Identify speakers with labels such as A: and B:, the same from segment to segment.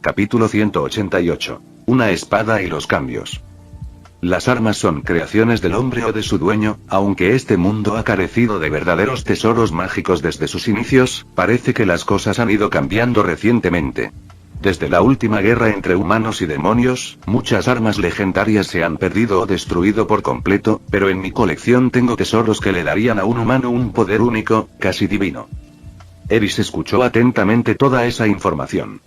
A: Capítulo 188. Una espada y los cambios. Las armas son creaciones del hombre o de su dueño, aunque este mundo ha carecido de verdaderos tesoros mágicos desde sus inicios, parece que las cosas han ido cambiando recientemente. Desde la última guerra entre humanos y demonios, muchas armas legendarias se han perdido o destruido por completo, pero en mi colección tengo tesoros que le darían a un humano un poder único, casi divino. Eris escuchó atentamente toda esa información.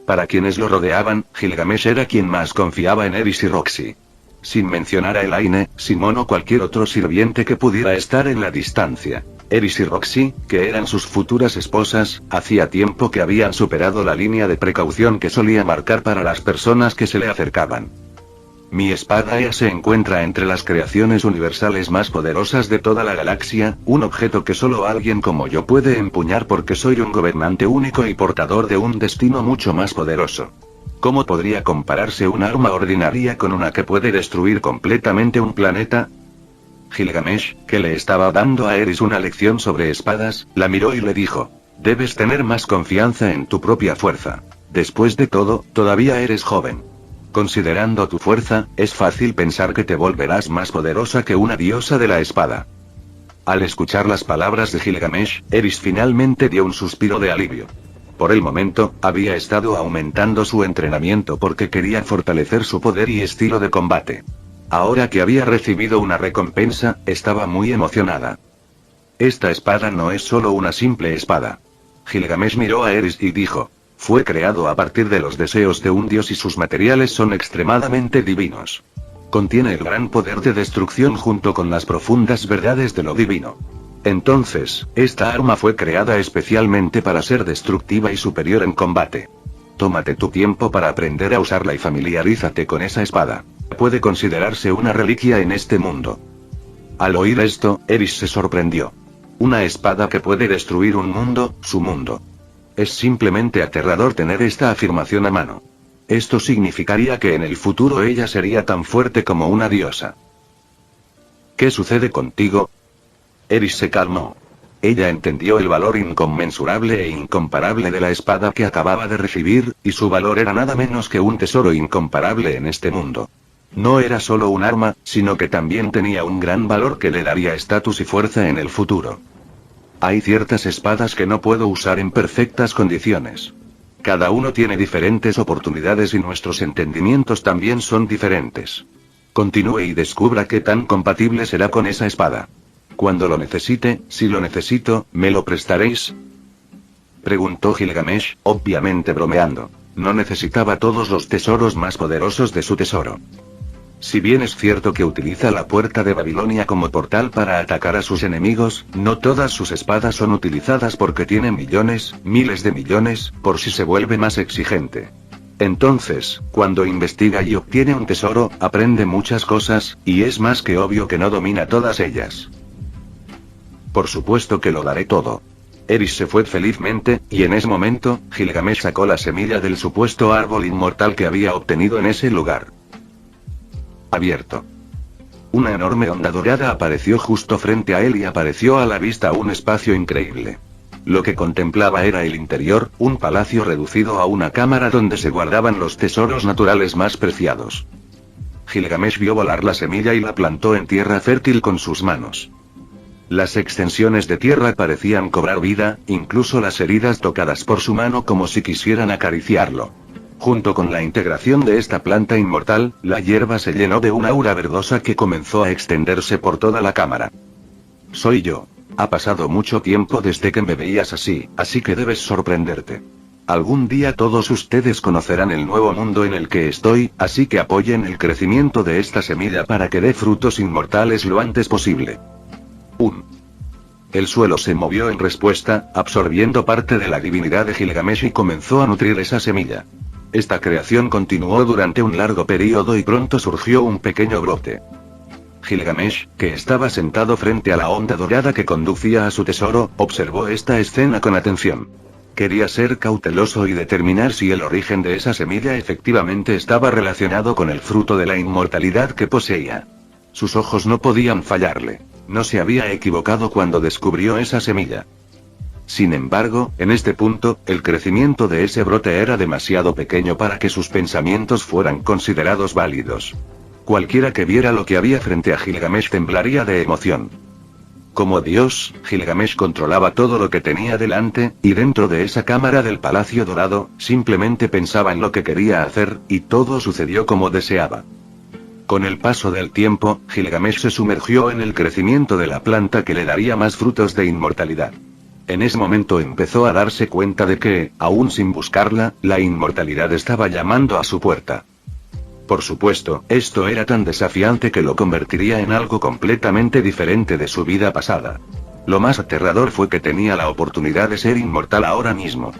A: Para quienes lo rodeaban, Gilgamesh era quien más confiaba en Eris y Roxy. Sin mencionar a Elaine, Simón o cualquier otro sirviente que pudiera estar en la distancia. Eris y Roxy, que eran sus futuras esposas, hacía tiempo que habían superado la línea de precaución que solía marcar para las personas que se le acercaban. Mi espada ya se encuentra entre las creaciones universales más poderosas de toda la galaxia, un objeto que solo alguien como yo puede empuñar porque soy un gobernante único y portador de un destino mucho más poderoso. ¿Cómo podría compararse un arma ordinaria con una que puede destruir completamente un planeta? Gilgamesh, que le estaba dando a Eris una lección sobre espadas, la miró y le dijo: debes tener más confianza en tu propia fuerza. Después de todo, todavía eres joven. Considerando tu fuerza, es fácil pensar que te volverás más poderosa que una diosa de la espada. Al escuchar las palabras de Gilgamesh, Eris finalmente dio un suspiro de alivio. Por el momento, había estado aumentando su entrenamiento porque quería fortalecer su poder y estilo de combate. Ahora que había recibido una recompensa, estaba muy emocionada. Esta espada no es solo una simple espada. Gilgamesh miró a Eris y dijo: fue creado a partir de los deseos de un dios y sus materiales son extremadamente divinos. Contiene el gran poder de destrucción junto con las profundas verdades de lo divino. Entonces, esta arma fue creada especialmente para ser destructiva y superior en combate. Tómate tu tiempo para aprender a usarla y familiarízate con esa espada. Puede considerarse una reliquia en este mundo. Al oír esto, Eris se sorprendió. Una espada que puede destruir un mundo, su mundo. Es simplemente aterrador tener esta afirmación a mano. Esto significaría que en el futuro ella sería tan fuerte como una diosa. ¿Qué sucede contigo? Eris se calmó. Ella entendió el valor inconmensurable e incomparable de la espada que acababa de recibir, y su valor era nada menos que un tesoro incomparable en este mundo. No era solo un arma, sino que también tenía un gran valor que le daría estatus y fuerza en el futuro. Hay ciertas espadas que no puedo usar en perfectas condiciones. Cada uno tiene diferentes oportunidades y nuestros entendimientos también son diferentes. Continúe y descubra qué tan compatible será con esa espada. Cuando lo necesite, si lo necesito, ¿me lo prestaréis? Preguntó Gilgamesh, obviamente bromeando. No necesitaba todos los tesoros más poderosos de su tesoro. Si bien es cierto que utiliza la puerta de Babilonia como portal para atacar a sus enemigos, no todas sus espadas son utilizadas porque tiene millones, miles de millones, por si se vuelve más exigente. Entonces, cuando investiga y obtiene un tesoro, aprende muchas cosas, y es más que obvio que no domina todas ellas. Por supuesto que lo daré todo. Eris se fue felizmente, y en ese momento, Gilgamesh sacó la semilla del supuesto árbol inmortal que había obtenido en ese lugar. Abierto. Una enorme onda dorada apareció justo frente a él y apareció a la vista un espacio increíble. Lo que contemplaba era el interior, un palacio reducido a una cámara donde se guardaban los tesoros naturales más preciados. Gilgamesh vio volar la semilla y la plantó en tierra fértil con sus manos. Las extensiones de tierra parecían cobrar vida, incluso las heridas tocadas por su mano como si quisieran acariciarlo. Junto con la integración de esta planta inmortal, la hierba se llenó de una aura verdosa que comenzó a extenderse por toda la cámara. Soy yo. Ha pasado mucho tiempo desde que me veías así que debes sorprenderte. Algún día todos ustedes conocerán el nuevo mundo en el que estoy, así que apoyen el crecimiento de esta semilla para que dé frutos inmortales lo antes posible. El suelo se movió en respuesta, absorbiendo parte de la divinidad de Gilgamesh y comenzó a nutrir esa semilla. Esta creación continuó durante un largo periodo y pronto surgió un pequeño brote. Gilgamesh, que estaba sentado frente a la onda dorada que conducía a su tesoro, observó esta escena con atención. Quería ser cauteloso y determinar si el origen de esa semilla efectivamente estaba relacionado con el fruto de la inmortalidad que poseía. Sus ojos no podían fallarle. No se había equivocado cuando descubrió esa semilla. Sin embargo, en este punto, el crecimiento de ese brote era demasiado pequeño para que sus pensamientos fueran considerados válidos. Cualquiera que viera lo que había frente a Gilgamesh temblaría de emoción. Como Dios, Gilgamesh controlaba todo lo que tenía delante, y dentro de esa cámara del Palacio Dorado, simplemente pensaba en lo que quería hacer, y todo sucedió como deseaba. Con el paso del tiempo, Gilgamesh se sumergió en el crecimiento de la planta que le daría más frutos de inmortalidad. En ese momento empezó a darse cuenta de que, aún sin buscarla, la inmortalidad estaba llamando a su puerta. Por supuesto, esto era tan desafiante que lo convertiría en algo completamente diferente de su vida pasada. Lo más aterrador fue que tenía la oportunidad de ser inmortal ahora mismo.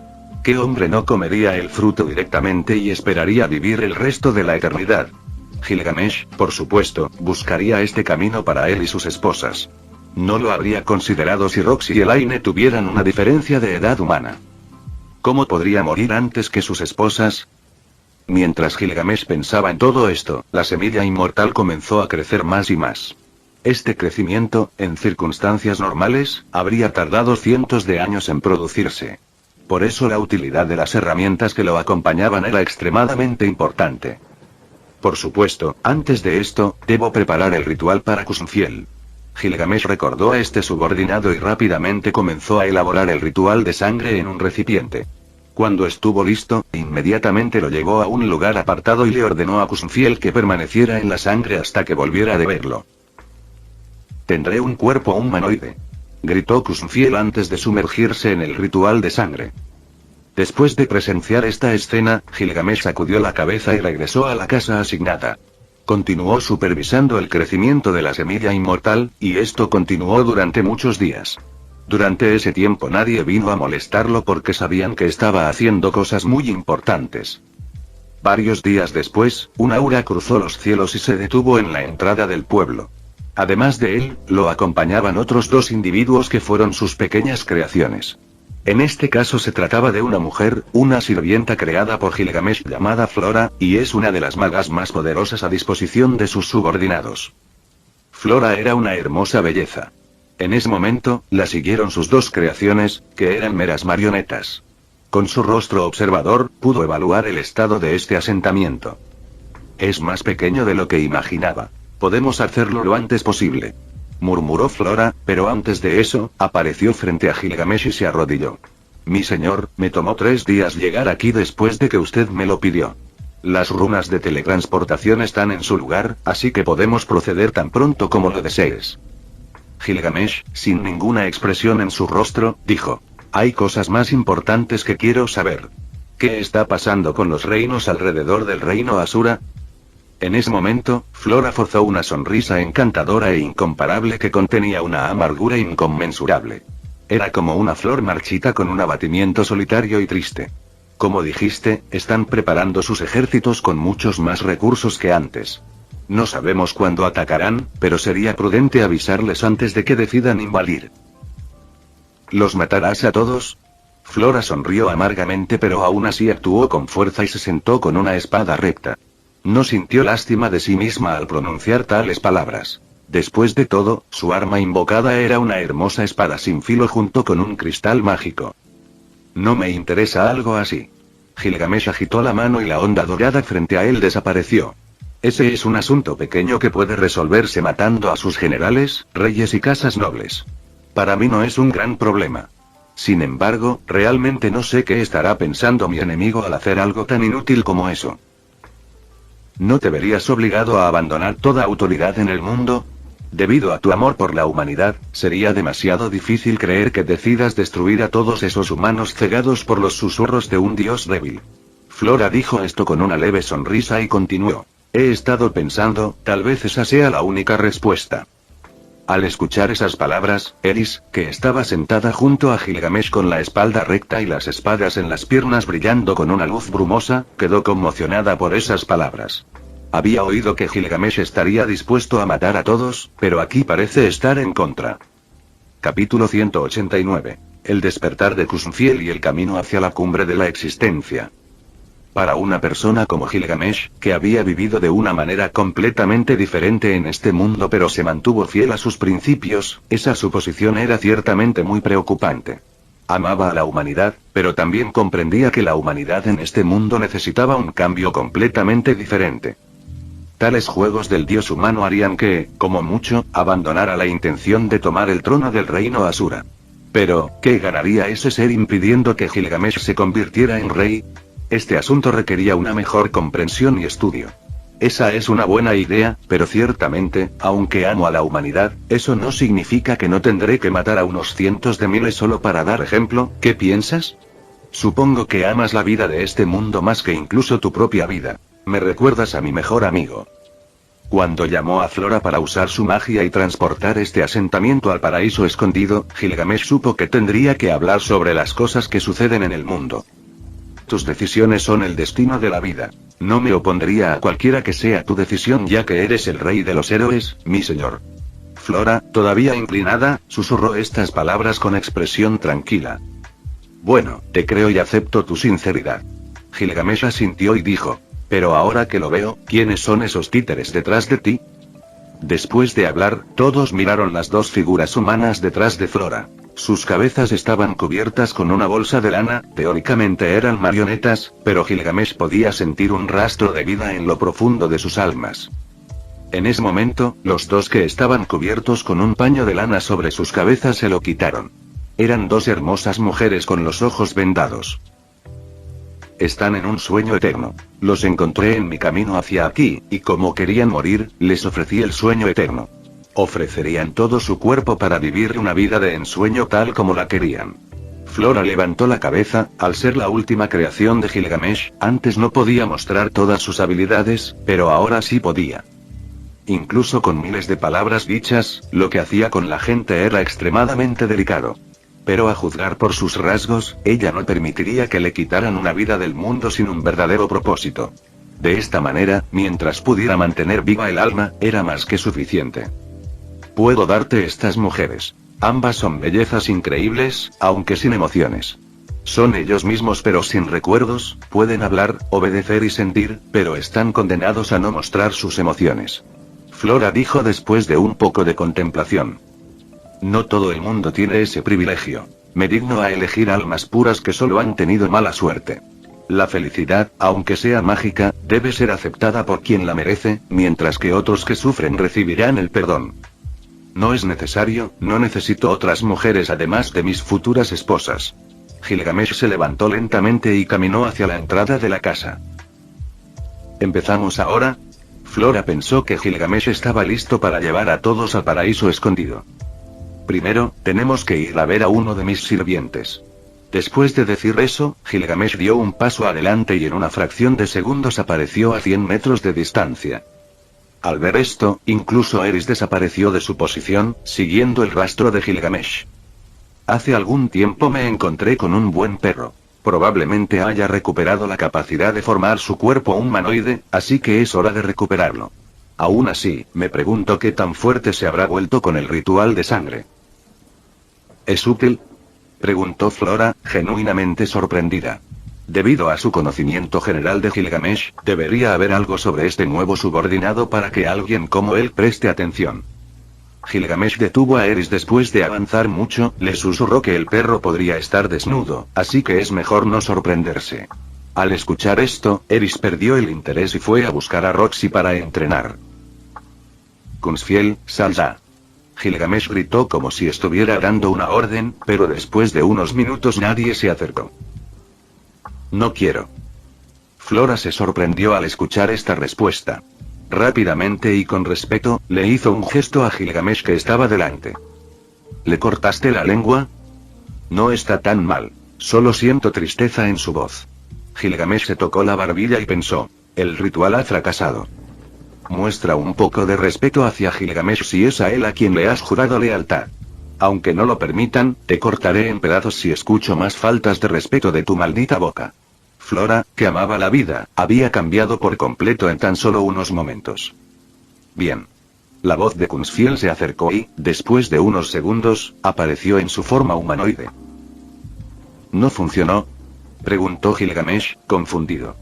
A: ¿Qué hombre no comería el fruto directamente y esperaría vivir el resto de la eternidad? Gilgamesh, por supuesto, buscaría este camino para él y sus esposas. No lo habría considerado si Roxy y Elaine tuvieran una diferencia de edad humana. ¿Cómo podría morir antes que sus esposas? Mientras Gilgamesh pensaba en todo esto, la semilla inmortal comenzó a crecer más y más. Este crecimiento, en circunstancias normales, habría tardado cientos de años en producirse. Por eso la utilidad de las herramientas que lo acompañaban era extremadamente importante. Por supuesto, antes de esto, debo preparar el ritual para Kusunfiel. Gilgamesh recordó a este subordinado y rápidamente comenzó a elaborar el ritual de sangre en un recipiente. Cuando estuvo listo, inmediatamente lo llevó a un lugar apartado y le ordenó a Kusunfiel que permaneciera en la sangre hasta que volviera de verlo. «Tendré un cuerpo humanoide», gritó Kusunfiel antes de sumergirse en el ritual de sangre. Después de presenciar esta escena, Gilgamesh sacudió la cabeza y regresó a la casa asignada. Continuó supervisando el crecimiento de la semilla inmortal, y esto continuó durante muchos días. Durante ese tiempo nadie vino a molestarlo porque sabían que estaba haciendo cosas muy importantes. Varios días después, un aura cruzó los cielos y se detuvo en la entrada del pueblo. Además de él, lo acompañaban otros dos individuos que fueron sus pequeñas creaciones. En este caso se trataba de una mujer, una sirvienta creada por Gilgamesh llamada Flora, y es una de las magas más poderosas a disposición de sus subordinados. Flora era una hermosa belleza. En ese momento, la siguieron sus dos creaciones, que eran meras marionetas. Con su rostro observador, pudo evaluar el estado de este asentamiento. Es más pequeño de lo que imaginaba. Podemos hacerlo lo antes posible, murmuró Flora, pero antes de eso, apareció frente a Gilgamesh y se arrodilló. Mi señor, me tomó 3 días llegar aquí después de que usted me lo pidió. Las runas de teletransportación están en su lugar, así que podemos proceder tan pronto como lo desees. Gilgamesh, sin ninguna expresión en su rostro, dijo: hay cosas más importantes que quiero saber. ¿Qué está pasando con los reinos alrededor del reino Asura? En ese momento, Flora forzó una sonrisa encantadora e incomparable que contenía una amargura inconmensurable. Era como una flor marchita con un abatimiento solitario y triste. Como dijiste, están preparando sus ejércitos con muchos más recursos que antes. No sabemos cuándo atacarán, pero sería prudente avisarles antes de que decidan invadir. ¿Los matarás a todos? Flora sonrió amargamente, pero aún así actuó con fuerza y se sentó con una espada recta. No sintió lástima de sí misma al pronunciar tales palabras. Después de todo, su arma invocada era una hermosa espada sin filo junto con un cristal mágico. No me interesa algo así. Gilgamesh agitó la mano y la onda dorada frente a él desapareció. Ese es un asunto pequeño que puede resolverse matando a sus generales, reyes y casas nobles. Para mí no es un gran problema. Sin embargo, realmente no sé qué estará pensando mi enemigo al hacer algo tan inútil como eso. ¿No te verías obligado a abandonar toda autoridad en el mundo? Debido a tu amor por la humanidad, sería demasiado difícil creer que decidas destruir a todos esos humanos cegados por los susurros de un dios débil. Flora dijo esto con una leve sonrisa y continuó. He estado pensando, tal vez esa sea la única respuesta. Al escuchar esas palabras, Eris, que estaba sentada junto a Gilgamesh con la espalda recta y las espadas en las piernas brillando con una luz brumosa, quedó conmocionada por esas palabras. Había oído que Gilgamesh estaría dispuesto a matar a todos, pero aquí parece estar en contra. Capítulo 189. El despertar de Kusunfiel y el camino hacia la cumbre de la existencia. Para una persona como Gilgamesh, que había vivido de una manera completamente diferente en este mundo pero se mantuvo fiel a sus principios, esa suposición era ciertamente muy preocupante. Amaba a la humanidad, pero también comprendía que la humanidad en este mundo necesitaba un cambio completamente diferente. Tales juegos del dios humano harían que, como mucho, abandonara la intención de tomar el trono del reino Asura. Pero, ¿qué ganaría ese ser impidiendo que Gilgamesh se convirtiera en rey? Este asunto requería una mejor comprensión y estudio. Esa es una buena idea, pero ciertamente, aunque amo a la humanidad, eso no significa que no tendré que matar a unos cientos de miles solo para dar ejemplo. ¿Qué piensas? Supongo que amas la vida de este mundo más que incluso tu propia vida. Me recuerdas a mi mejor amigo. Cuando llamó a Flora para usar su magia y transportar este asentamiento al paraíso escondido, Gilgamesh supo que tendría que hablar sobre las cosas que suceden en el mundo. Tus decisiones son el destino de la vida. No me opondría a cualquiera que sea tu decisión ya que eres el rey de los héroes, mi señor. Flora, todavía inclinada, susurró estas palabras con expresión tranquila. Bueno, te creo y acepto tu sinceridad. Gilgamesh asintió y dijo. Pero ahora que lo veo, ¿quiénes son esos títeres detrás de ti? Después de hablar, todos miraron las dos figuras humanas detrás de Flora. Sus cabezas estaban cubiertas con una bolsa de lana, teóricamente eran marionetas, pero Gilgamesh podía sentir un rastro de vida en lo profundo de sus almas. En ese momento, los dos que estaban cubiertos con un paño de lana sobre sus cabezas se lo quitaron. Eran dos hermosas mujeres con los ojos vendados. Están en un sueño eterno. Los encontré en mi camino hacia aquí, y como querían morir, les ofrecí el sueño eterno. Ofrecerían todo su cuerpo para vivir una vida de ensueño tal como la querían. Flora levantó la cabeza, al ser la última creación de Gilgamesh, antes no podía mostrar todas sus habilidades, pero ahora sí podía. Incluso con miles de palabras dichas, lo que hacía con la gente era extremadamente delicado. Pero a juzgar por sus rasgos, ella no permitiría que le quitaran una vida del mundo sin un verdadero propósito. De esta manera, mientras pudiera mantener viva el alma, era más que suficiente. Puedo darte estas mujeres. Ambas son bellezas increíbles, aunque sin emociones. Son ellos mismos pero sin recuerdos, pueden hablar, obedecer y sentir, pero están condenados a no mostrar sus emociones. Flora dijo después de un poco de contemplación. No todo el mundo tiene ese privilegio. Me digno a elegir almas puras que solo han tenido mala suerte. La felicidad, aunque sea mágica, debe ser aceptada por quien la merece, mientras que otros que sufren recibirán el perdón. No es necesario, no necesito otras mujeres además de mis futuras esposas. Gilgamesh se levantó lentamente y caminó hacia la entrada de la casa. ¿Empezamos ahora? Flora pensó que Gilgamesh estaba listo para llevar a todos al paraíso escondido. Primero, tenemos que ir a ver a uno de mis sirvientes. Después de decir eso, Gilgamesh dio un paso adelante y en una fracción de segundos apareció a 100 metros de distancia. Al ver esto, incluso Eris desapareció de su posición, siguiendo el rastro de Gilgamesh. Hace algún tiempo me encontré con un buen perro. Probablemente haya recuperado la capacidad de formar su cuerpo humanoide, así que es hora de recuperarlo. Aún así, me pregunto qué tan fuerte se habrá vuelto con el ritual de sangre. ¿Es útil? Preguntó Flora, genuinamente sorprendida. Debido a su conocimiento general de Gilgamesh, debería haber algo sobre este nuevo subordinado para que alguien como él preste atención. Gilgamesh detuvo a Eris después de avanzar mucho, le susurró que el perro podría estar desnudo, así que es mejor no sorprenderse. Al escuchar esto, Eris perdió el interés y fue a buscar a Roxy para entrenar. Kunzfiel, sal ya. Gilgamesh gritó como si estuviera dando una orden, pero después de unos minutos nadie se acercó. No quiero. Flora se sorprendió al escuchar esta respuesta. Rápidamente y con respeto, le hizo un gesto a Gilgamesh que estaba delante. ¿Le cortaste la lengua? No está tan mal. Solo siento tristeza en su voz. Gilgamesh se tocó la barbilla y pensó, el ritual ha fracasado. Muestra un poco de respeto hacia Gilgamesh si es a él a quien le has jurado lealtad. Aunque no lo permitan, te cortaré en pedazos si escucho más faltas de respeto de tu maldita boca. Flora, que amaba la vida, había cambiado por completo en tan solo unos momentos. Bien. La voz de Kunzfiel se acercó y, después de unos segundos, apareció en su forma humanoide. ¿No funcionó? Preguntó Gilgamesh, confundido.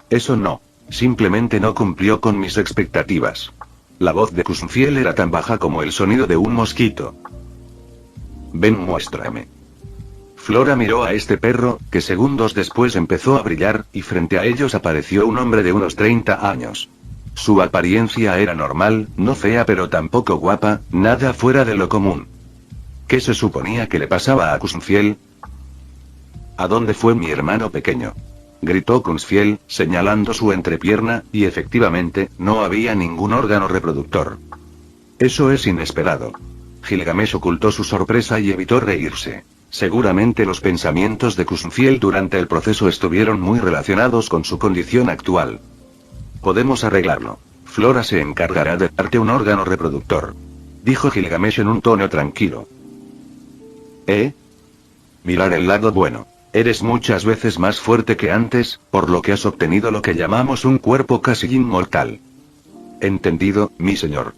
A: Eso no. Simplemente no cumplió con mis expectativas. La voz de Kunzfiel era tan baja como el sonido de un mosquito. Ven, muéstrame. Flora miró a este perro, que segundos después empezó a brillar, y frente a ellos apareció un hombre de unos 30 años. Su apariencia era normal, no fea pero tampoco guapa, nada fuera de lo común. ¿Qué se suponía que le pasaba a Kunzfiel? ¿A dónde fue mi hermano pequeño?, gritó Kunzfiel, señalando su entrepierna, y efectivamente, no había ningún órgano reproductor. Eso es inesperado. Gilgamesh ocultó su sorpresa y evitó reírse. Seguramente los pensamientos de Kunzfiel durante el proceso estuvieron muy relacionados con su condición actual. Podemos arreglarlo. Flora se encargará de darte un órgano reproductor, dijo Gilgamesh en un tono tranquilo. Mirar el lado bueno. Eres muchas veces más fuerte que antes, por lo que has obtenido lo que llamamos un cuerpo casi inmortal. Entendido, mi señor.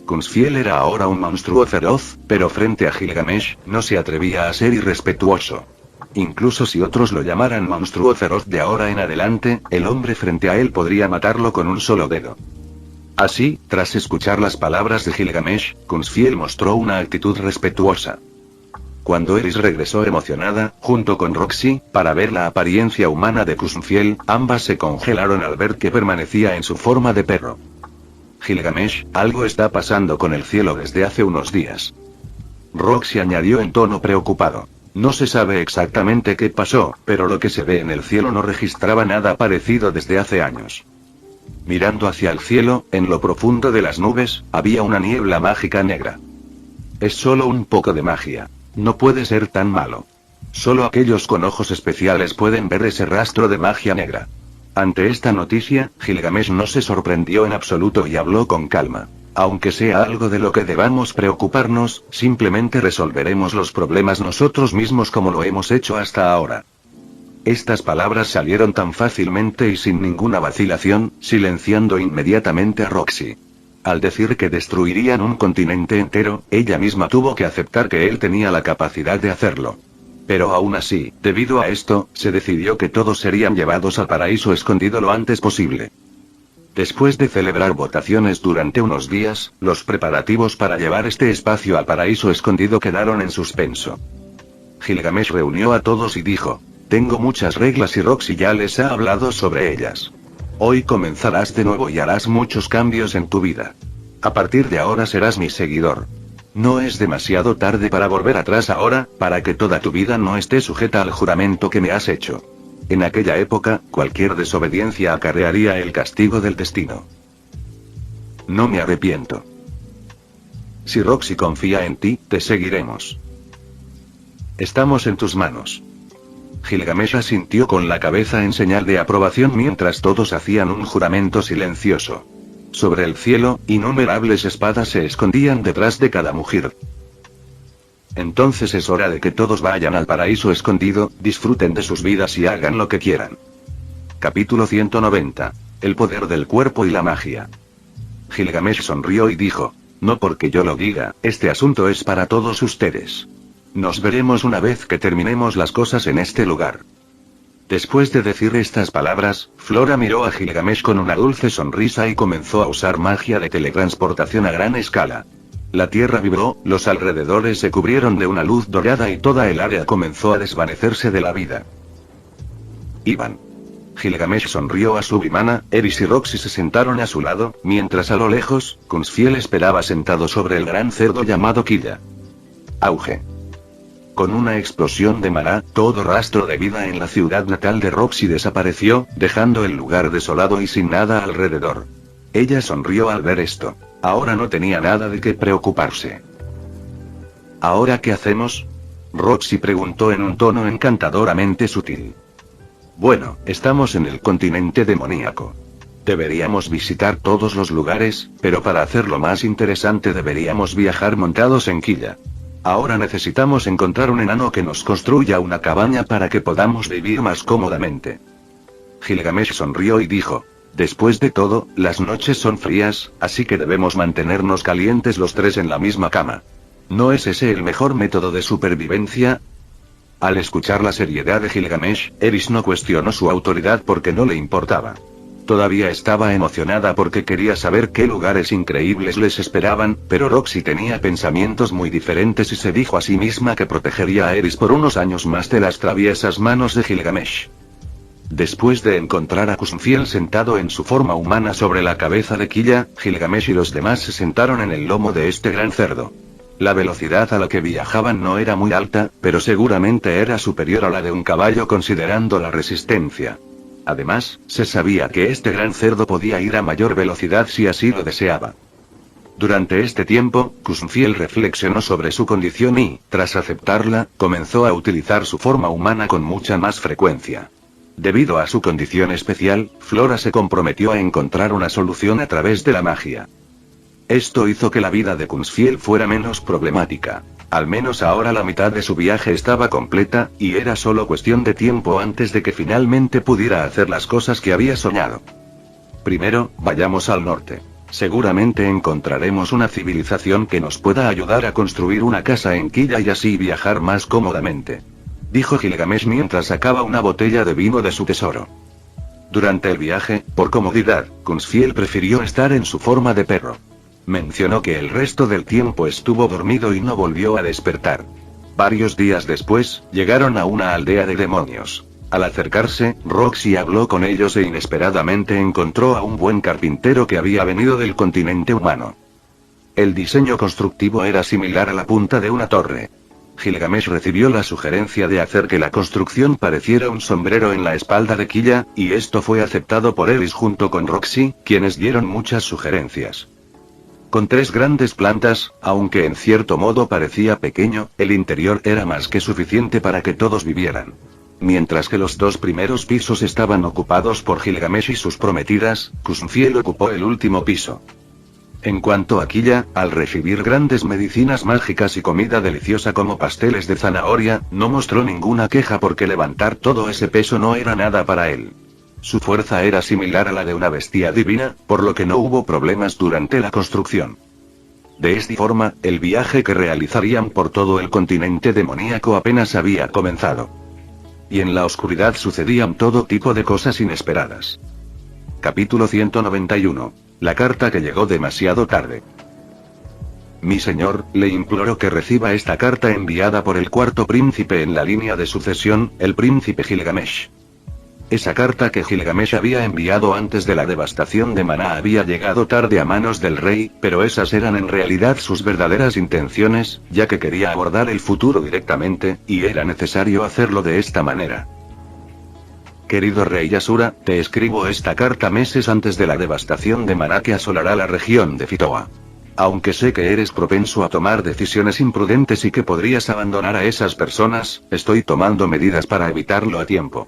A: Kunzfiel era ahora un monstruo feroz, pero frente a Gilgamesh, no se atrevía a ser irrespetuoso. Incluso si otros lo llamaran monstruo feroz de ahora en adelante, el hombre frente a él podría matarlo con un solo dedo. Así, tras escuchar las palabras de Gilgamesh, Kunzfiel mostró una actitud respetuosa. Cuando Eris regresó emocionada, junto con Roxy, para ver la apariencia humana de Kunzfiel, ambas se congelaron al ver que permanecía en su forma de perro. Gilgamesh, algo está pasando con el cielo desde hace unos días. Roxy añadió en tono preocupado. No se sabe exactamente qué pasó, pero lo que se ve en el cielo no registraba nada parecido desde hace años. Mirando hacia el cielo, en lo profundo de las nubes, había una niebla mágica negra. Es solo un poco de magia. No puede ser tan malo. Solo aquellos con ojos especiales pueden ver ese rastro de magia negra. Ante esta noticia, Gilgamesh no se sorprendió en absoluto y habló con calma. Aunque sea algo de lo que debamos preocuparnos, simplemente resolveremos los problemas nosotros mismos como lo hemos hecho hasta ahora. Estas palabras salieron tan fácilmente y sin ninguna vacilación, silenciando inmediatamente a Roxy. Al decir que destruirían un continente entero, ella misma tuvo que aceptar que él tenía la capacidad de hacerlo. Pero aún así, debido a esto, se decidió que todos serían llevados al paraíso escondido lo antes posible. Después de celebrar votaciones durante unos días, los preparativos para llevar este espacio al paraíso escondido quedaron en suspenso. Gilgamesh reunió a todos y dijo: tengo muchas reglas y Roxy ya les ha hablado sobre ellas. Hoy comenzarás de nuevo y harás muchos cambios en tu vida. A partir de ahora serás mi seguidor. No es demasiado tarde para volver atrás ahora, para que toda tu vida no esté sujeta al juramento que me has hecho. En aquella época, cualquier desobediencia acarrearía el castigo del destino. No me arrepiento. Si Roxy confía en ti, te seguiremos. Estamos en tus manos. Gilgamesh asintió con la cabeza en señal de aprobación mientras todos hacían un juramento silencioso. Sobre el cielo, innumerables espadas se escondían detrás de cada mujer. Entonces es hora de que todos vayan al paraíso escondido, disfruten de sus vidas y hagan lo que quieran. Capítulo 190. El poder del cuerpo y la magia. Gilgamesh sonrió y dijo: no porque yo lo diga, este asunto es para todos ustedes. Nos veremos una vez que terminemos las cosas en este lugar. Después de decir estas palabras, Flora miró a Gilgamesh con una dulce sonrisa y comenzó a usar magia de teletransportación a gran escala. La tierra vibró, los alrededores se cubrieron de una luz dorada y toda el área comenzó a desvanecerse de la vida. Iban. Gilgamesh sonrió a su bimana, Eris y Roxy se sentaron a su lado, mientras a lo lejos, Kunzfiel esperaba sentado sobre el gran cerdo llamado Killa. Auge. Con una explosión de Mará, todo rastro de vida en la ciudad natal de Roxy desapareció, dejando el lugar desolado y sin nada alrededor. Ella sonrió al ver esto. Ahora no tenía nada de qué preocuparse. ¿Ahora qué hacemos?, Roxy preguntó en un tono encantadoramente sutil. Bueno, estamos en el continente demoníaco. Deberíamos visitar todos los lugares, pero para hacerlo más interesante deberíamos viajar montados en Killa. Ahora necesitamos encontrar un enano que nos construya una cabaña para que podamos vivir más cómodamente. Gilgamesh sonrió y dijo: después de todo, las noches son frías, así que debemos mantenernos calientes los tres en la misma cama. ¿No es ese el mejor método de supervivencia? Al escuchar la seriedad de Gilgamesh, Eris no cuestionó su autoridad porque no le importaba. todavía estaba emocionada porque quería saber qué lugares increíbles les esperaban, pero Roxy tenía pensamientos muy diferentes y se dijo a sí misma que protegería a Eris por unos años más de las traviesas manos de Gilgamesh. Después de encontrar a Kuzumfiel sentado en su forma humana sobre la cabeza de Quilla, Gilgamesh y los demás se sentaron en el lomo de este gran cerdo. La velocidad a la que viajaban no era muy alta, pero seguramente era superior a la de un caballo considerando la resistencia. Además, se sabía que este gran cerdo podía ir a mayor velocidad si así lo deseaba. Durante este tiempo, Kuzumfiel reflexionó sobre su condición y, tras aceptarla, comenzó a utilizar su forma humana con mucha más frecuencia. Debido a su condición especial, Flora se comprometió a encontrar una solución a través de la magia. Esto hizo que la vida de Kuzumfiel fuera menos problemática. Al menos ahora la mitad de su viaje estaba completa, y era solo cuestión de tiempo antes de que finalmente pudiera hacer las cosas que había soñado. Primero, vayamos al norte. Seguramente encontraremos una civilización que nos pueda ayudar a construir una casa en Quilla y así viajar más cómodamente, dijo Gilgamesh mientras sacaba una botella de vino de su tesoro. Durante el viaje, por comodidad, Kuzumfiel prefirió estar en su forma de perro. Mencionó que el resto del tiempo estuvo dormido y no volvió a despertar. Varios días después, llegaron a una aldea de demonios. Al acercarse, Roxy habló con ellos e inesperadamente encontró a un buen carpintero que había venido del continente humano. El diseño constructivo era similar a la punta de una torre. Gilgamesh recibió la sugerencia de hacer que la construcción pareciera un sombrero en la espalda de Quilla, y esto fue aceptado por Eris junto con Roxy, quienes dieron muchas sugerencias. Con 3 grandes plantas, aunque en cierto modo parecía pequeño, el interior era más que suficiente para que todos vivieran. Mientras que los 2 primeros pisos estaban ocupados por Gilgamesh y sus prometidas, Kuzumfiel ocupó el último piso. En cuanto a Quilla, al recibir grandes medicinas mágicas y comida deliciosa como pasteles de zanahoria, no mostró ninguna queja porque levantar todo ese peso no era nada para él. Su fuerza era similar a la de una bestia divina, por lo que no hubo problemas durante la construcción. De esta forma, el viaje que realizarían por todo el continente demoníaco apenas había comenzado. Y en la oscuridad sucedían todo tipo de cosas inesperadas. Capítulo 191. La carta que llegó demasiado tarde. Mi señor, le imploro que reciba esta carta enviada por el 4º príncipe en la línea de sucesión, el príncipe Gilgamesh. Esa carta que Gilgamesh había enviado antes de la devastación de Maná había llegado tarde a manos del rey, pero esas eran en realidad sus verdaderas intenciones, ya que quería abordar el futuro directamente, y era necesario hacerlo de esta manera. Querido rey Asura, te escribo esta carta meses antes de la devastación de Maná que asolará la región de Fitoa. Aunque sé que eres propenso a tomar decisiones imprudentes y que podrías abandonar a esas personas, estoy tomando medidas para evitarlo a tiempo.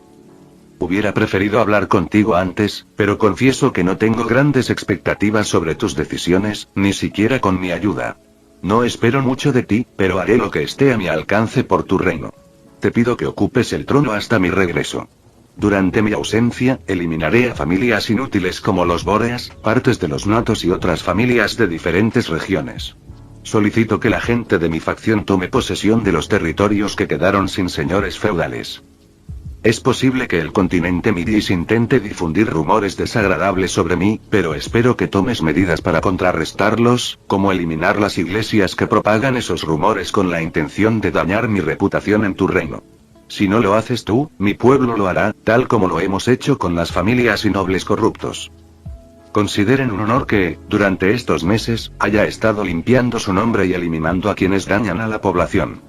A: Hubiera preferido hablar contigo antes, pero confieso que no tengo grandes expectativas sobre tus decisiones, ni siquiera con mi ayuda. No espero mucho de ti, pero haré lo que esté a mi alcance por tu reino. Te pido que ocupes el trono hasta mi regreso. Durante mi ausencia, eliminaré a familias inútiles como los Bóreas, partes de los Notos y otras familias de diferentes regiones. Solicito que la gente de mi facción tome posesión de los territorios que quedaron sin señores feudales. Es posible que el continente Midis intente difundir rumores desagradables sobre mí, pero espero que tomes medidas para contrarrestarlos, como eliminar las iglesias que propagan esos rumores con la intención de dañar mi reputación en tu reino. Si no lo haces tú, mi pueblo lo hará, tal como lo hemos hecho con las familias y nobles corruptos. Consideren un honor que, durante estos meses, haya estado limpiando su nombre y eliminando a quienes dañan a la población.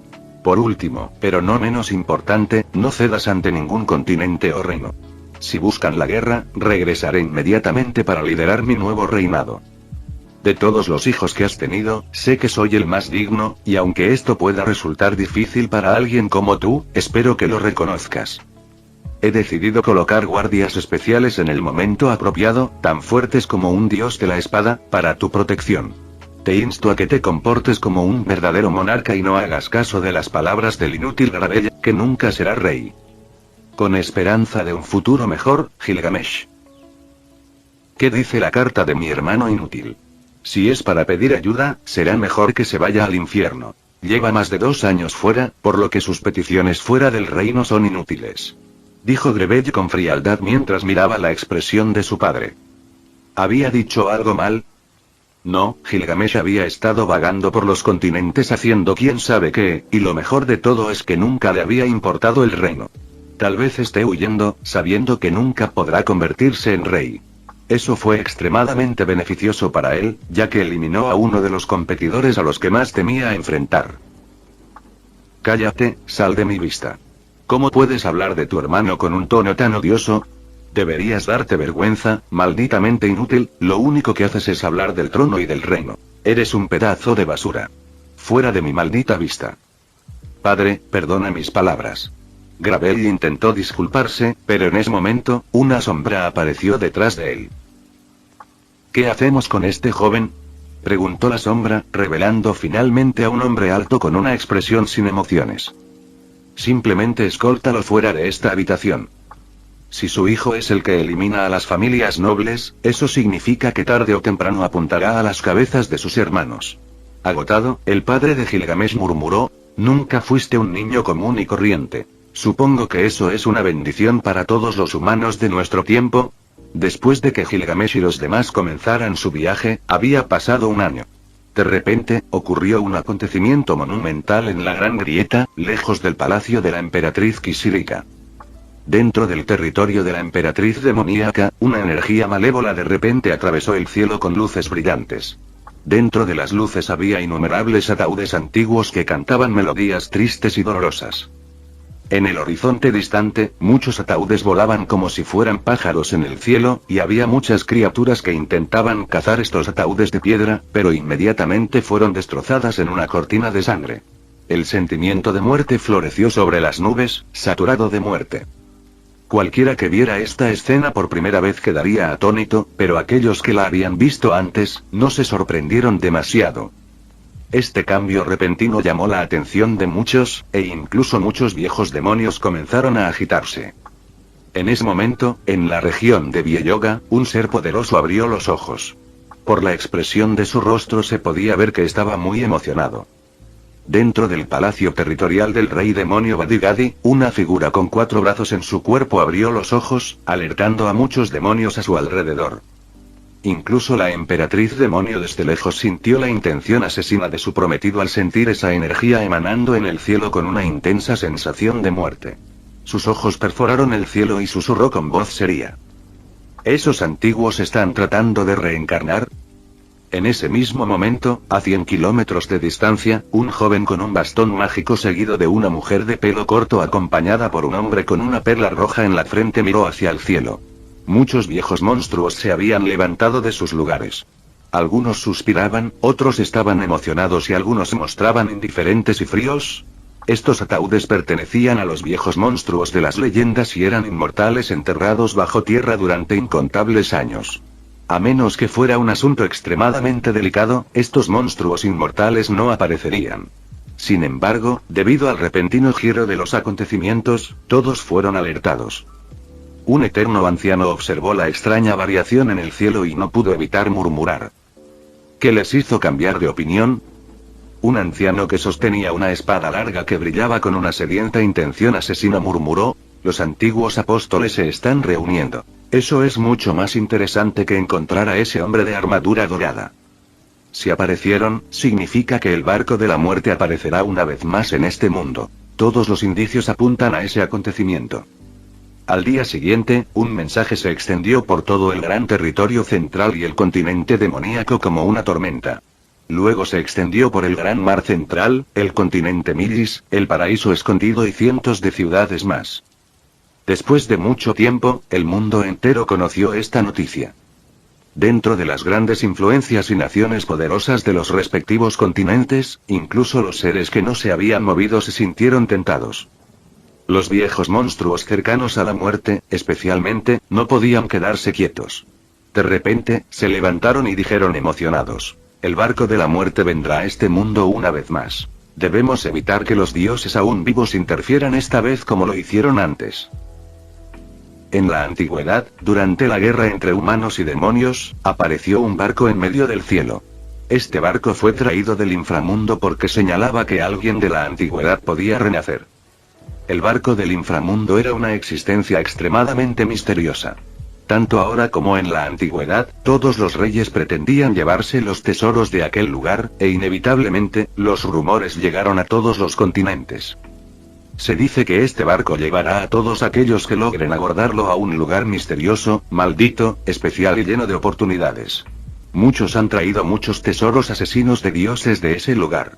A: Por último, pero no menos importante, no cedas ante ningún continente o reino. Si buscan la guerra, regresaré inmediatamente para liderar mi nuevo reinado. De todos los hijos que has tenido, sé que soy el más digno, y aunque esto pueda resultar difícil para alguien como tú, espero que lo reconozcas. He decidido colocar guardias especiales en el momento apropiado, tan fuertes como un dios de la espada, para tu protección. Te insto a que te comportes como un verdadero monarca y no hagas caso de las palabras del inútil Garabella, que nunca será rey. Con esperanza de un futuro mejor, Gilgamesh. ¿Qué dice la carta de mi hermano inútil? Si es para pedir ayuda, será mejor que se vaya al infierno. Lleva más de 2 años fuera, por lo que sus peticiones fuera del reino son inútiles. dijo Grebel con frialdad mientras miraba la expresión de su padre. ¿Había dicho algo mal? No, Gilgamesh había estado vagando por los continentes haciendo quién sabe qué, y lo mejor de todo es que nunca le había importado el reino. Tal vez esté huyendo, sabiendo que nunca podrá convertirse en rey. Eso fue extremadamente beneficioso para él, ya que eliminó a uno de los competidores a los que más temía enfrentar. Cállate, sal de mi vista. ¿Cómo puedes hablar de tu hermano con un tono tan odioso? Deberías darte vergüenza, malditamente inútil, lo único que haces es hablar del trono y del reino. Eres un pedazo de basura. Fuera de mi maldita vista. Padre, perdona mis palabras. Grebel intentó disculparse, pero en ese momento, una sombra apareció detrás de él. ¿Qué hacemos con este joven?, preguntó la sombra, revelando finalmente a un hombre alto con una expresión sin emociones. Simplemente escóltalo fuera de esta habitación. Si su hijo es el que elimina a las familias nobles, eso significa que tarde o temprano apuntará a las cabezas de sus hermanos. Agotado, el padre de Gilgamesh murmuró, nunca fuiste un niño común y corriente. Supongo que eso es una bendición para todos los humanos de nuestro tiempo. Después de que Gilgamesh y los demás comenzaran su viaje, había pasado un año. De repente, ocurrió un acontecimiento monumental en la Gran Grieta, lejos del palacio de la emperatriz Kisirika. Dentro del territorio de la emperatriz demoníaca, una energía malévola de repente atravesó el cielo con luces brillantes. Dentro de las luces había innumerables ataúdes antiguos que cantaban melodías tristes y dolorosas. En el horizonte distante, muchos ataúdes volaban como si fueran pájaros en el cielo, y había muchas criaturas que intentaban cazar estos ataúdes de piedra, pero inmediatamente fueron destrozadas en una cortina de sangre. El sentimiento de muerte floreció sobre las nubes, saturado de muerte. Cualquiera que viera esta escena por primera vez quedaría atónito, pero aquellos que la habían visto antes, no se sorprendieron demasiado. Este cambio repentino llamó la atención de muchos, e incluso muchos viejos demonios comenzaron a agitarse. En ese momento, en la región de Vieyoga, un ser poderoso abrió los ojos. Por la expresión de su rostro se podía ver que estaba muy emocionado. Dentro del palacio territorial del rey demonio Badigadi, una figura con 4 brazos en su cuerpo abrió los ojos, alertando a muchos demonios a su alrededor. Incluso la emperatriz demonio desde lejos sintió la intención asesina de su prometido al sentir esa energía emanando en el cielo con una intensa sensación de muerte. Sus ojos perforaron el cielo y susurró con voz seria. ¿Esos antiguos están tratando de reencarnar? En ese mismo momento, a 100 kilómetros de distancia, un joven con un bastón mágico seguido de una mujer de pelo corto acompañada por un hombre con una perla roja en la frente miró hacia el cielo. Muchos viejos monstruos se habían levantado de sus lugares. Algunos suspiraban, otros estaban emocionados y algunos se mostraban indiferentes y fríos. Estos ataúdes pertenecían a los viejos monstruos de las leyendas y eran inmortales enterrados bajo tierra durante incontables años. A menos que fuera un asunto extremadamente delicado, estos monstruos inmortales no aparecerían. Sin embargo, debido al repentino giro de los acontecimientos, todos fueron alertados. Un eterno anciano observó la extraña variación en el cielo y no pudo evitar murmurar. ¿Qué les hizo cambiar de opinión? Un anciano que sostenía una espada larga que brillaba con una sedienta intención asesina murmuró, los antiguos apóstoles se están reuniendo. Eso es mucho más interesante que encontrar a ese hombre de armadura dorada. Si aparecieron, significa que el barco de la muerte aparecerá una vez más en este mundo. Todos los indicios apuntan a ese acontecimiento. Al día siguiente, un mensaje se extendió por todo el gran territorio central y el continente demoníaco como una tormenta. Luego se extendió por el gran mar central, el continente Milis, el paraíso escondido y cientos de ciudades más. Después de mucho tiempo, el mundo entero conoció esta noticia. Dentro de las grandes influencias y naciones poderosas de los respectivos continentes, incluso los seres que no se habían movido se sintieron tentados. Los viejos monstruos cercanos a la muerte, especialmente, no podían quedarse quietos. De repente, se levantaron y dijeron emocionados: el barco de la muerte vendrá a este mundo una vez más. Debemos evitar que los dioses aún vivos interfieran esta vez como lo hicieron antes. En la antigüedad, durante la guerra entre humanos y demonios, apareció un barco en medio del cielo. Este barco fue traído del inframundo porque señalaba que alguien de la antigüedad podía renacer. El barco del inframundo era una existencia extremadamente misteriosa. Tanto ahora como en la antigüedad, todos los reyes pretendían llevarse los tesoros de aquel lugar, e inevitablemente, los rumores llegaron a todos los continentes. Se dice que este barco llevará a todos aquellos que logren abordarlo a un lugar misterioso, maldito, especial y lleno de oportunidades. Muchos han traído muchos tesoros asesinos de dioses de ese lugar.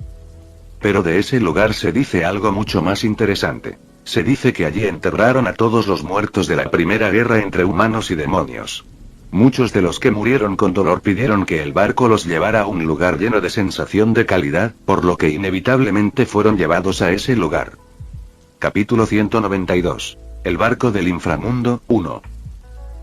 A: Pero de ese lugar se dice algo mucho más interesante. Se dice que allí enterraron a todos los muertos de la primera guerra entre humanos y demonios. Muchos de los que murieron con dolor pidieron que el barco los llevara a un lugar lleno de sensación de calidad, por lo que inevitablemente fueron llevados a ese lugar. Capítulo 192. El barco del inframundo, 1.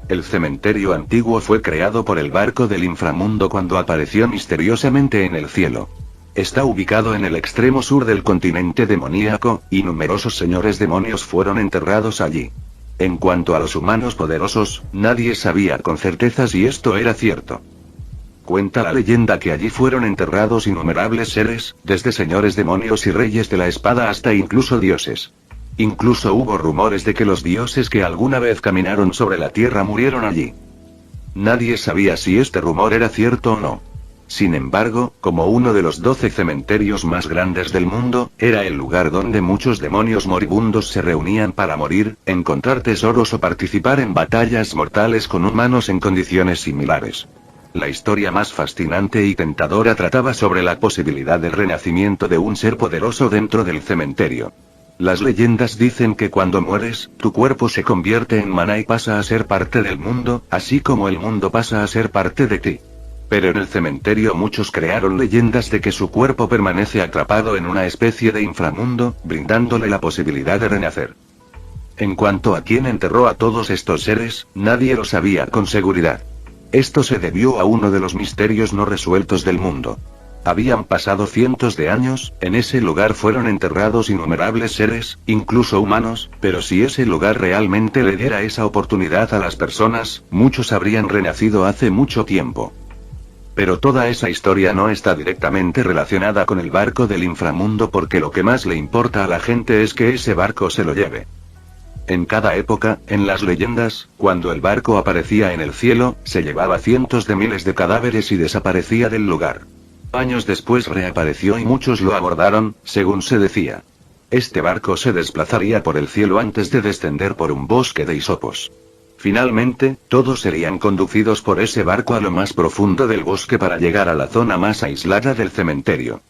A: El cementerio antiguo fue creado por el barco del inframundo cuando apareció misteriosamente en el cielo. Está ubicado en el extremo sur del continente demoníaco, y numerosos señores demonios fueron enterrados allí. En cuanto a los humanos poderosos, nadie sabía con certeza si esto era cierto. Cuenta la leyenda que allí fueron enterrados innumerables seres, desde señores demonios y reyes de la espada hasta incluso dioses. Incluso hubo rumores de que los dioses que alguna vez caminaron sobre la tierra murieron allí. Nadie sabía si este rumor era cierto o no. Sin embargo, como uno de los 12 cementerios más grandes del mundo, era el lugar donde muchos demonios moribundos se reunían para morir, encontrar tesoros o participar en batallas mortales con humanos en condiciones similares. La historia más fascinante y tentadora trataba sobre la posibilidad del renacimiento de un ser poderoso dentro del cementerio. Las leyendas dicen que cuando mueres, tu cuerpo se convierte en maná y pasa a ser parte del mundo, así como el mundo pasa a ser parte de ti. Pero en el cementerio muchos crearon leyendas de que su cuerpo permanece atrapado en una especie de inframundo, brindándole la posibilidad de renacer. En cuanto a quién enterró a todos estos seres, nadie lo sabía con seguridad. Esto se debió a uno de los misterios no resueltos del mundo. Habían pasado cientos de años, en ese lugar fueron enterrados innumerables seres, incluso humanos, pero si ese lugar realmente le diera esa oportunidad a las personas, muchos habrían renacido hace mucho tiempo. Pero toda esa historia no está directamente relacionada con el barco del inframundo porque lo que más le importa a la gente es que ese barco se lo lleve. En cada época, en las leyendas, cuando el barco aparecía en el cielo, se llevaba cientos de miles de cadáveres y desaparecía del lugar. Años después reapareció y muchos lo abordaron, según se decía. Este barco se desplazaría por el cielo antes de descender por un bosque de hisopos. Finalmente, todos serían conducidos por ese barco a lo más profundo del bosque para llegar a la zona más aislada del cementerio.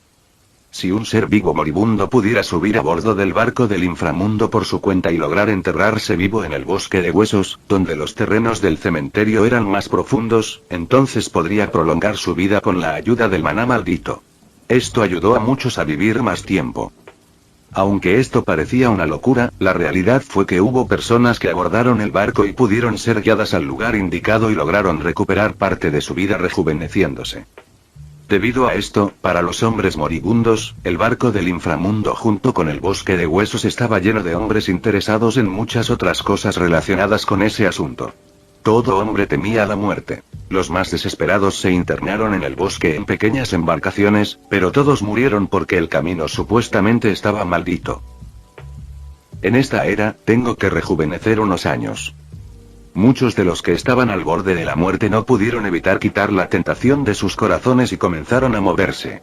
A: Si un ser vivo moribundo pudiera subir a bordo del barco del inframundo por su cuenta y lograr enterrarse vivo en el bosque de huesos, donde los terrenos del cementerio eran más profundos, entonces podría prolongar su vida con la ayuda del maná maldito. Esto ayudó a muchos a vivir más tiempo. Aunque esto parecía una locura, la realidad fue que hubo personas que abordaron el barco y pudieron ser guiadas al lugar indicado y lograron recuperar parte de su vida rejuveneciéndose. Debido a esto, para los hombres moribundos, el barco del inframundo junto con el bosque de huesos estaba lleno de hombres interesados en muchas otras cosas relacionadas con ese asunto. Todo hombre temía la muerte. Los más desesperados se internaron en el bosque en pequeñas embarcaciones, pero todos murieron porque el camino supuestamente estaba maldito. En esta era, tengo que rejuvenecer unos años. Muchos de los que estaban al borde de la muerte no pudieron evitar quitar la tentación de sus corazones y comenzaron a moverse.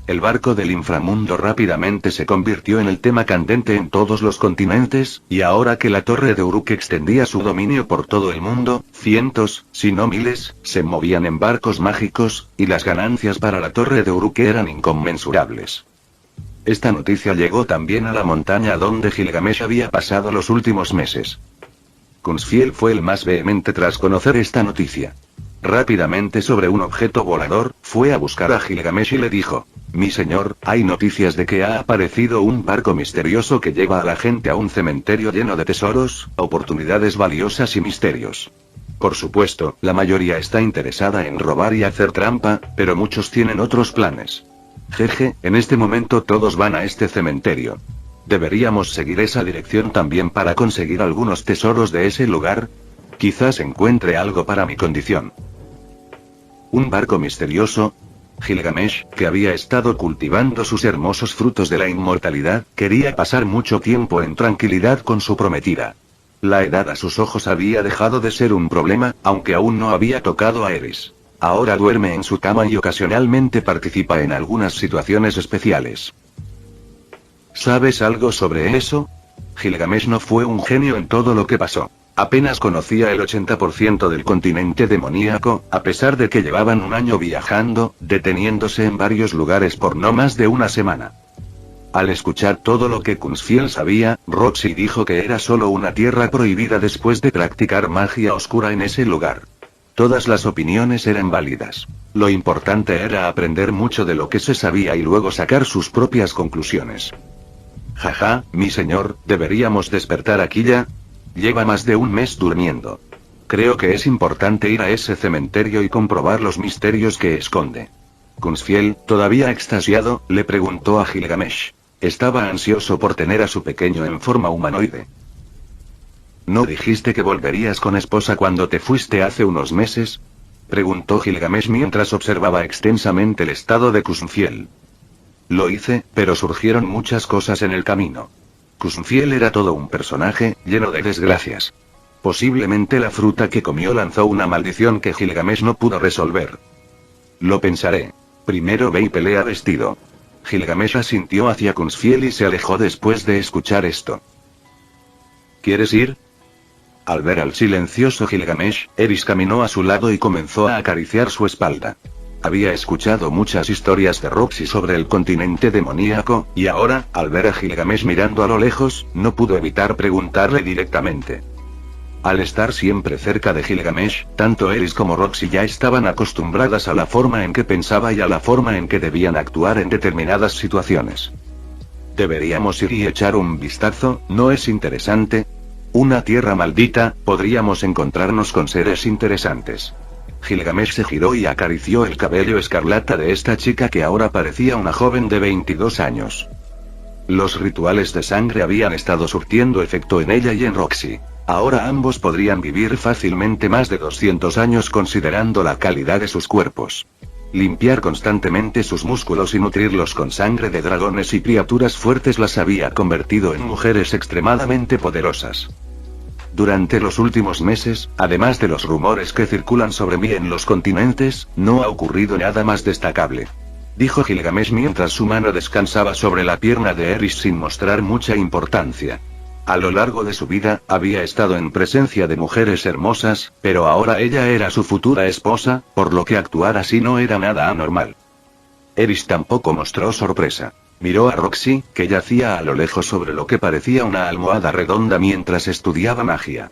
A: El barco del inframundo rápidamente se convirtió en el tema candente en todos los continentes, y ahora que la Torre de Uruk extendía su dominio por todo el mundo, cientos, si no miles, se movían en barcos mágicos, y las ganancias para la Torre de Uruk eran inconmensurables. Esta noticia llegó también a la montaña donde Gilgamesh había pasado los últimos meses. Kunzfiel fue el más vehemente tras conocer esta noticia. Rápidamente sobre un objeto volador, fue a buscar a Gilgamesh y le dijo: «Mi señor, hay noticias de que ha aparecido un barco misterioso que lleva a la gente a un cementerio lleno de tesoros, oportunidades valiosas y misterios. Por supuesto, la mayoría está interesada en robar y hacer trampa, pero muchos tienen otros planes. Jeje, en este momento todos van a este cementerio. ¿Deberíamos seguir esa dirección también para conseguir algunos tesoros de ese lugar? Quizás encuentre algo para mi condición». ¿Un barco misterioso? Gilgamesh, que había estado cultivando sus hermosos frutos de la inmortalidad, quería pasar mucho tiempo en tranquilidad con su prometida. La edad a sus ojos había dejado de ser un problema, aunque aún no había tocado a Eris. Ahora duerme en su cama y ocasionalmente participa en algunas situaciones especiales. ¿Sabes algo sobre eso? Gilgamesh no fue un genio en todo lo que pasó. Apenas conocía el 80% del continente demoníaco, a pesar de que llevaban un año viajando, deteniéndose en varios lugares por no más de una semana. Al escuchar todo lo que Kunzfiel sabía, Roxy dijo que era solo una tierra prohibida después de practicar magia oscura en ese lugar. Todas las opiniones eran válidas. Lo importante era aprender mucho de lo que se sabía y luego sacar sus propias conclusiones. Jaja, mi señor, ¿deberíamos despertar aquí ya? Lleva más de un mes durmiendo. Creo que es importante ir a ese cementerio y comprobar los misterios que esconde. Kunzfiel, todavía extasiado, le preguntó a Gilgamesh. Estaba ansioso por tener a su pequeño en forma humanoide. ¿No dijiste que volverías con esposa cuando te fuiste hace unos meses? Preguntó Gilgamesh mientras observaba extensamente el estado de Kunzfiel. Lo hice, pero surgieron muchas cosas en el camino. Kunzfiel era todo un personaje, lleno de desgracias. Posiblemente la fruta que comió lanzó una maldición que Gilgamesh no pudo resolver. Lo pensaré. Primero ve y pelea vestido. Gilgamesh asintió hacia Kunzfiel y se alejó después de escuchar esto. ¿Quieres ir? Al ver al silencioso Gilgamesh, Eris caminó a su lado y comenzó a acariciar su espalda. Había escuchado muchas historias de Roxy sobre el continente demoníaco, y ahora, al ver a Gilgamesh mirando a lo lejos, no pudo evitar preguntarle directamente. Al estar siempre cerca de Gilgamesh, tanto Eris como Roxy ya estaban acostumbradas a la forma en que pensaba y a la forma en que debían actuar en determinadas situaciones. Deberíamos ir y echar un vistazo, ¿no es interesante? Una tierra maldita, podríamos encontrarnos con seres interesantes. Gilgamesh se giró y acarició el cabello escarlata de esta chica que ahora parecía una joven de 22 años. Los rituales de sangre habían estado surtiendo efecto en ella y en Roxy. Ahora ambos podrían vivir fácilmente más de 200 años considerando la calidad de sus cuerpos. Limpiar constantemente sus músculos y nutrirlos con sangre de dragones y criaturas fuertes las había convertido en mujeres extremadamente poderosas. Durante los últimos meses, además de los rumores que circulan sobre mí en los continentes, no ha ocurrido nada más destacable. Dijo Gilgamesh mientras su mano descansaba sobre la pierna de Eris sin mostrar mucha importancia. A lo largo de su vida, había estado en presencia de mujeres hermosas, pero ahora ella era su futura esposa, por lo que actuar así no era nada anormal. Eris tampoco mostró sorpresa. Miró a Roxy, que yacía a lo lejos sobre lo que parecía una almohada redonda mientras estudiaba magia.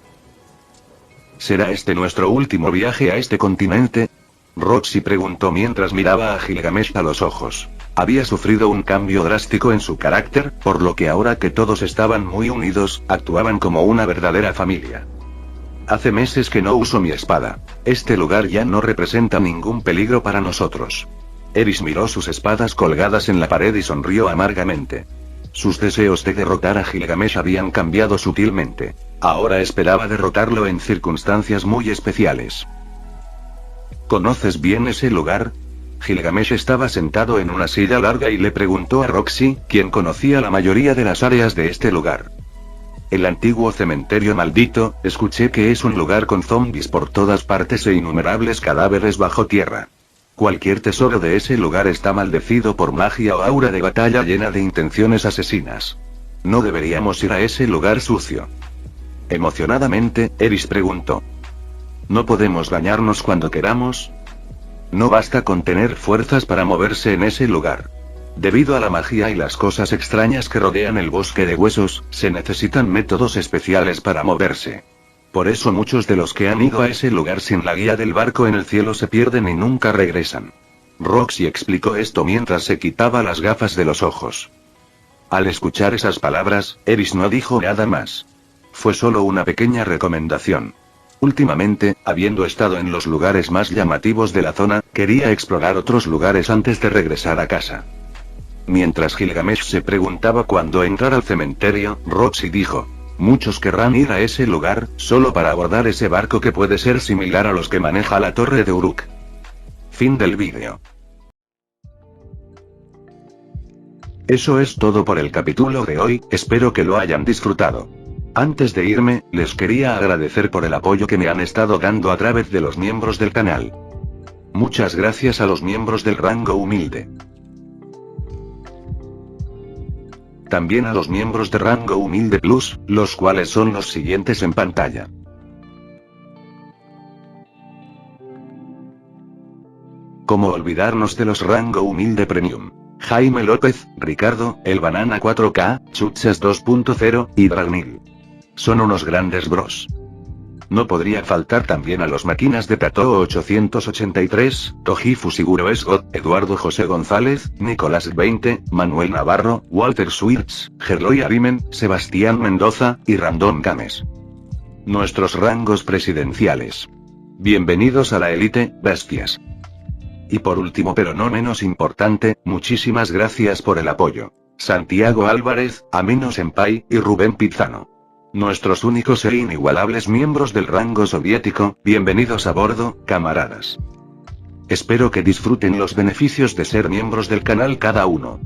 A: ¿Será este nuestro último viaje a este continente? Roxy preguntó mientras miraba a Gilgamesh a los ojos. Había sufrido un cambio drástico en su carácter, por lo que ahora que todos estaban muy unidos, actuaban como una verdadera familia. Hace meses que no uso mi espada. Este lugar ya no representa ningún peligro para nosotros. Eris miró sus espadas colgadas en la pared y sonrió amargamente. Sus deseos de derrotar a Gilgamesh habían cambiado sutilmente. Ahora esperaba derrotarlo en circunstancias muy especiales. ¿Conoces bien ese lugar? Gilgamesh estaba sentado en una silla larga y le preguntó a Roxy, quien conocía la mayoría de las áreas de este lugar. El antiguo cementerio maldito, escuché que es un lugar con zombies por todas partes e innumerables cadáveres bajo tierra. Cualquier tesoro de ese lugar está maldecido por magia o aura de batalla llena de intenciones asesinas. No deberíamos ir a ese lugar sucio. Emocionadamente, Eris preguntó. ¿No podemos bañarnos cuando queramos? No basta con tener fuerzas para moverse en ese lugar. Debido a la magia y las cosas extrañas que rodean el bosque de huesos, se necesitan métodos especiales para moverse. Por eso muchos de los que han ido a ese lugar sin la guía del barco en el cielo se pierden y nunca regresan. Roxy explicó esto mientras se quitaba las gafas de los ojos. Al escuchar esas palabras, Eris no dijo nada más. Fue solo una pequeña recomendación. Últimamente, habiendo estado en los lugares más llamativos de la zona, quería explorar otros lugares antes de regresar a casa. Mientras Gilgamesh se preguntaba cuándo entrar al cementerio, Roxy dijo. Muchos querrán ir a ese lugar, solo para abordar ese barco que puede ser similar a los que maneja la torre de Uruk. Fin del vídeo. Eso es todo por el capítulo de hoy, espero que lo hayan disfrutado. Antes de irme, les quería agradecer por el apoyo que me han estado dando a través de los miembros del canal. Muchas gracias a los miembros del rango humilde. También a los miembros de rango humilde plus, los cuales son los siguientes en pantalla. ¿Cómo olvidarnos de los rango humilde premium? Jaime López, Ricardo, El Banana 4K, Chuches 2.0, y Dragnil. Son unos grandes bros. No podría faltar también a los máquinas de Tato 883, Tojifu Siguro Esgot, Eduardo José González, Nicolás 20, Manuel Navarro, Walter Swirts, Gerloy Arimen, Sebastián Mendoza, y Random Games. Nuestros rangos presidenciales. Bienvenidos a la élite, bestias. Y por último pero no menos importante, muchísimas gracias por el apoyo. Santiago Álvarez, Amino Senpai, y Rubén Pizano. Nuestros únicos e inigualables miembros del rango soviético, bienvenidos a bordo, camaradas. Espero que disfruten los beneficios de ser miembros del canal cada uno.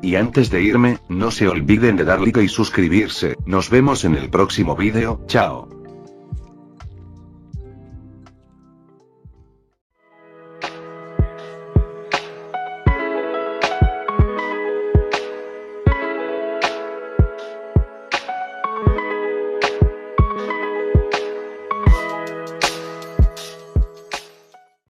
A: Y antes de irme, no se olviden de dar like y suscribirse, nos vemos en el próximo vídeo, chao.